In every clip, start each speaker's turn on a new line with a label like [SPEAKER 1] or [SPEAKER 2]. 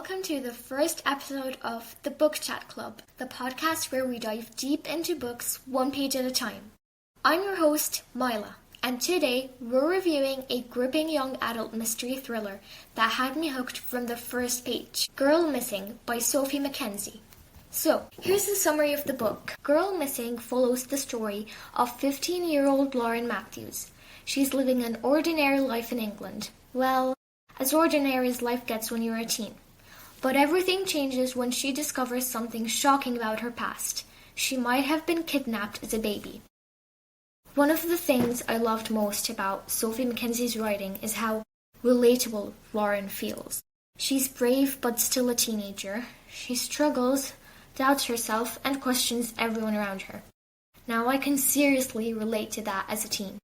[SPEAKER 1] welcome to the first episode of the Book Chat Club, the podcast where we dive deep into books one page at a time. I'm your host, Mila, and today we're reviewing a gripping young adult mystery thriller that had me hooked from the first page, Girl Missing by Sophie McKenzie. So, here's the summary of the book. Girl Missing follows the story of 15-year-old Lauren Matthews. She's living an ordinary life in England. Well, as ordinary as life gets when you're a teen. But everything changes when she discovers something shocking about her past. She might have been kidnapped as a baby. One of the things I loved most about Sophie McKenzie's writing is how relatable Lauren feels. She's brave but still a teenager. She struggles, doubts herself, and questions everyone around her. Now I can seriously relate to that as a teen.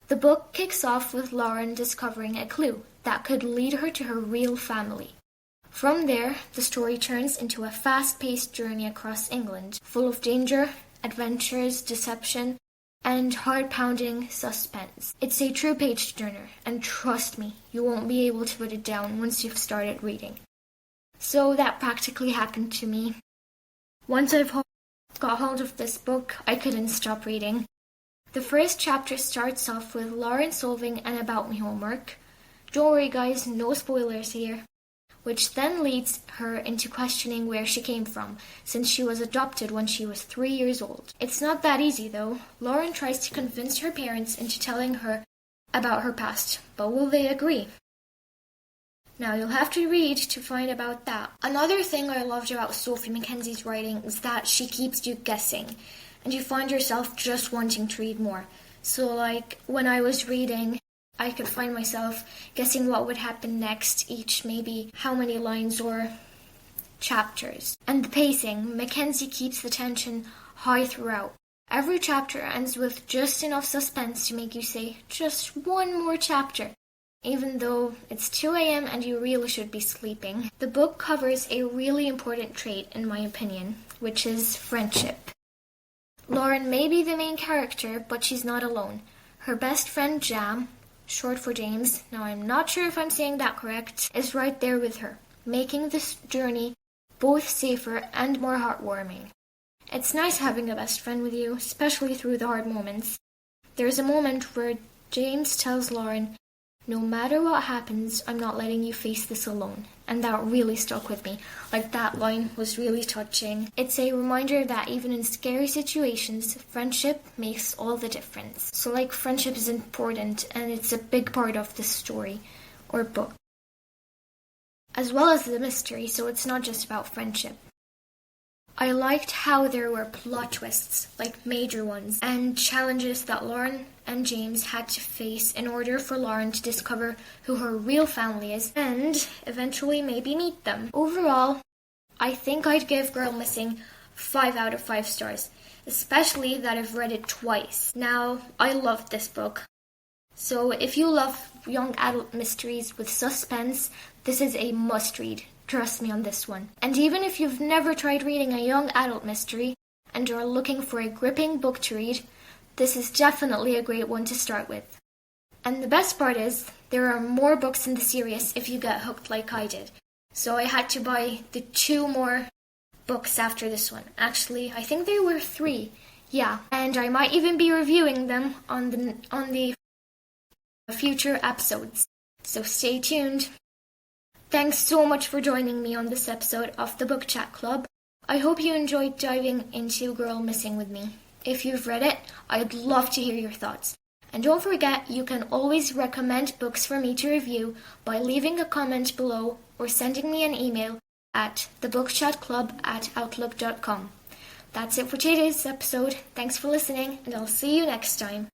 [SPEAKER 1] The book kicks off with Lauren discovering a clue that could lead her to her real family. From there, the story turns into a fast-paced journey across England, full of danger, adventures, deception, and heart-pounding suspense. It's a true page-turner, and trust me, you won't be able to put it down once you've started reading. So that practically happened to me. Once I've got hold of this book, I couldn't stop reading. The first chapter starts off with Lauren solving an About Me homework. Don't worry guys, no spoilers here. Which then leads her into questioning where she came from, since she was adopted when she was 3 years old. It's not that easy though. Lauren tries to convince her parents into telling her about her past, but will they agree? Now you'll have to read to find about that. Another thing I loved about Sophie McKenzie's writing is that she keeps you guessing, and you find yourself just wanting to read more. So like when I was reading, I could find myself guessing what would happen next, each maybe how many lines or chapters. And the pacing, McKenzie keeps the tension high throughout. Every chapter ends with just enough suspense to make you say, just one more chapter, even though it's 2 a.m. and you really should be sleeping. The book covers a really important trait, in my opinion, which is friendship. Lauren may be the main character, but she's not alone. Her best friend Jam, short for James, now I'm not sure if I'm saying that correct, is right there with her, making this journey both safer and more heartwarming. It's nice having a best friend with you, especially through the hard moments. There's a moment where James tells Lauren, "No matter what happens, I'm not letting you face this alone." And that really stuck with me. Like, that line was really touching. It's a reminder that even in scary situations, friendship makes all the difference. So like, friendship is important, and it's a big part of the story or book, as well as the mystery, so it's not just about friendship. I liked how there were plot twists, like major ones, and challenges that Lauren and James had to face in order for Lauren to discover who her real family is and eventually maybe meet them. Overall, I think I'd give Girl Missing 5 out of 5 stars, especially that I've read it twice. Now, I loved this book. So if you love young adult mysteries with suspense, this is a must-read. Trust me on this one. And even if you've never tried reading a young adult mystery and are looking for a gripping book to read, this is definitely a great one to start with. And the best part is, there are more books in the series if you get hooked like I did. So I had to buy the 2 more books after this one. Actually, I think there were 3. Yeah, and I might even be reviewing them on the future episodes. So stay tuned. Thanks so much for joining me on this episode of the Book Chat Club. I hope you enjoyed diving into Girl Missing with me. If you've read it, I'd love to hear your thoughts. And don't forget, you can always recommend books for me to review by leaving a comment below or sending me an email at thebookchatclub@outlook.com. That's it for today's episode. Thanks for listening, and I'll see you next time.